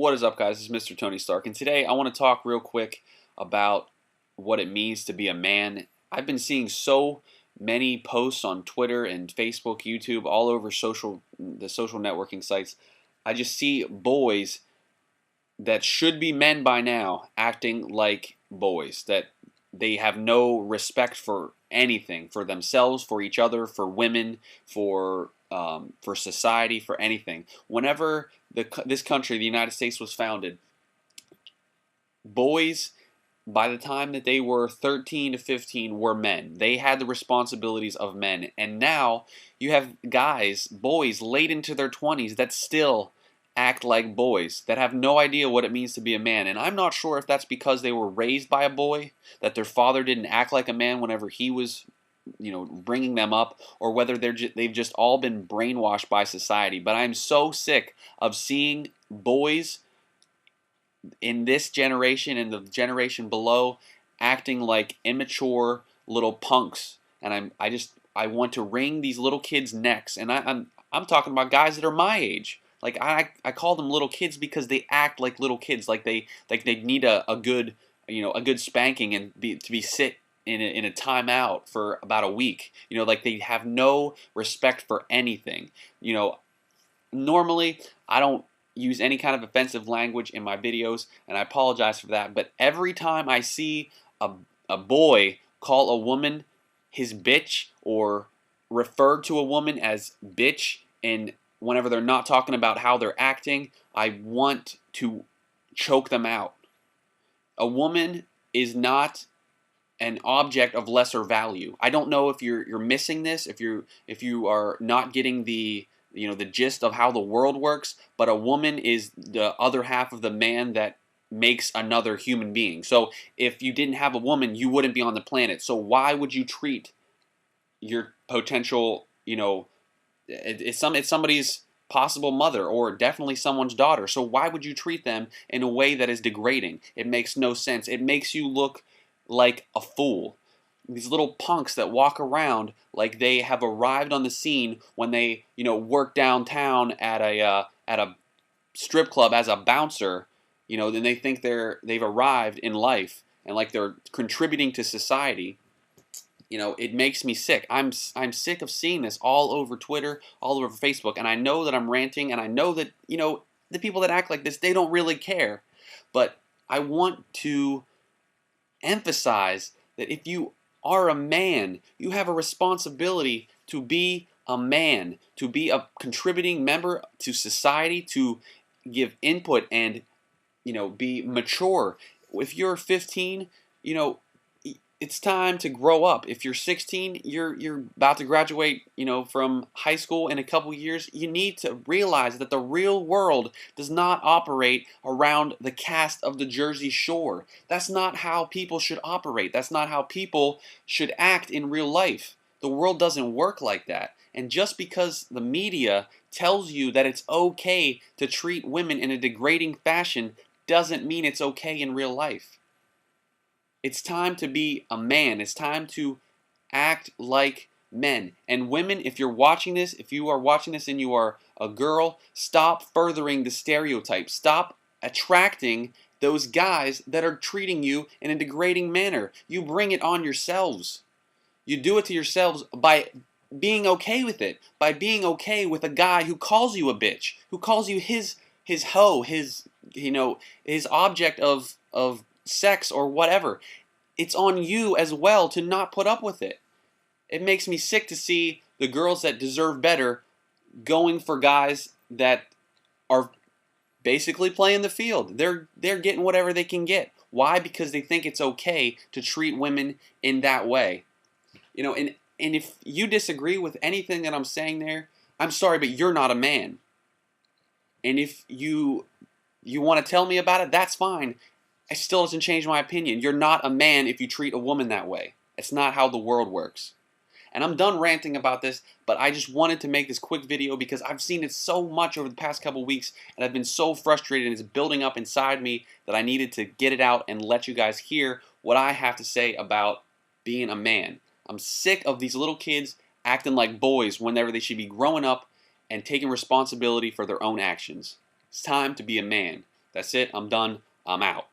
What is up, guys? This is Mr. Tony Stark, and today I want to talk real quick about what it means to be a man. I've been seeing so many posts on Twitter and Facebook, YouTube, all over the social networking sites. I just see boys that should be men by now acting like boys, that they have no respect for anything, for themselves, for each other, for women, for society, for anything. Whenever this country, the United States, was founded, boys, by the time that they were 13 to 15, were men. They had the responsibilities of men. And now you have guys, boys, late into their 20s that still act like boys, that have no idea what it means to be a man. And I'm not sure if that's because they were raised by a boy, that their father didn't act like a man whenever he was, bringing them up, or whether they've just all been brainwashed by society. But I'm so sick of seeing boys in this generation and the generation below acting like immature little punks. And I want to wring these little kids' necks. And I'm talking about guys that are my age. Like I call them little kids because they act like little kids, like they need a good spanking and to be sit in a timeout for about a week. Like they have no respect for anything. Normally I don't use any kind of offensive language in my videos, and I apologize for that. But every time I see a boy call a woman his bitch, or refer to a woman as bitch, and whenever they're not talking about how they're acting, I want to choke them out. A woman is not an object of lesser value. I don't know if you're missing this, if you are not getting the gist of how the world works, but a woman is the other half of the man that makes another human being. So if you didn't have a woman, you wouldn't be on the planet. So why would you treat your potential, it's somebody's possible mother, or definitely someone's daughter. So why would you treat them in a way that is degrading? It makes no sense. It makes you look like a fool. These little punks that walk around like they have arrived on the scene when they, work downtown at a strip club as a bouncer, then they think they've arrived in life and like they're contributing to society. It makes me sick. I'm sick of seeing this all over Twitter, all over Facebook, and I know that I'm ranting, and I know that, the people that act like this, they don't really care. But I want to emphasize that if you are a man, you have a responsibility to be a man, to be a contributing member to society, to give input and, be mature. If you're 15, it's time to grow up. If you're 16, you're about to graduate, from high school in a couple years. You need to realize that the real world does not operate around the cast of the Jersey Shore. That's not how people should operate. That's not how people should act in real life. The world doesn't work like that. And just because the media tells you that it's okay to treat women in a degrading fashion doesn't mean it's okay in real life. It's time to be a man. It's time to act like men. And women, if you are watching this and you are a girl, stop furthering the stereotype. Stop attracting those guys that are treating you in a degrading manner. You bring it on yourselves. You do it to yourselves by being okay with it. By being okay with a guy who calls you a bitch, who calls you his hoe, his object of sex or whatever. It's on you as well to not put up with it. It makes me sick to see the girls that deserve better going for guys that are basically playing the field. They're getting whatever they can get. Why? Because they think it's okay to treat women in that way. And if you disagree with anything that I'm saying there, I'm sorry, but you're not a man. And if you want to tell me about it, that's fine. It still doesn't change my opinion. You're not a man if you treat a woman that way. It's not how the world works. And I'm done ranting about this, but I just wanted to make this quick video because I've seen it so much over the past couple weeks, and I've been so frustrated, and it's building up inside me that I needed to get it out and let you guys hear what I have to say about being a man. I'm sick of these little kids acting like boys whenever they should be growing up and taking responsibility for their own actions. It's time to be a man. That's it. I'm done. I'm out.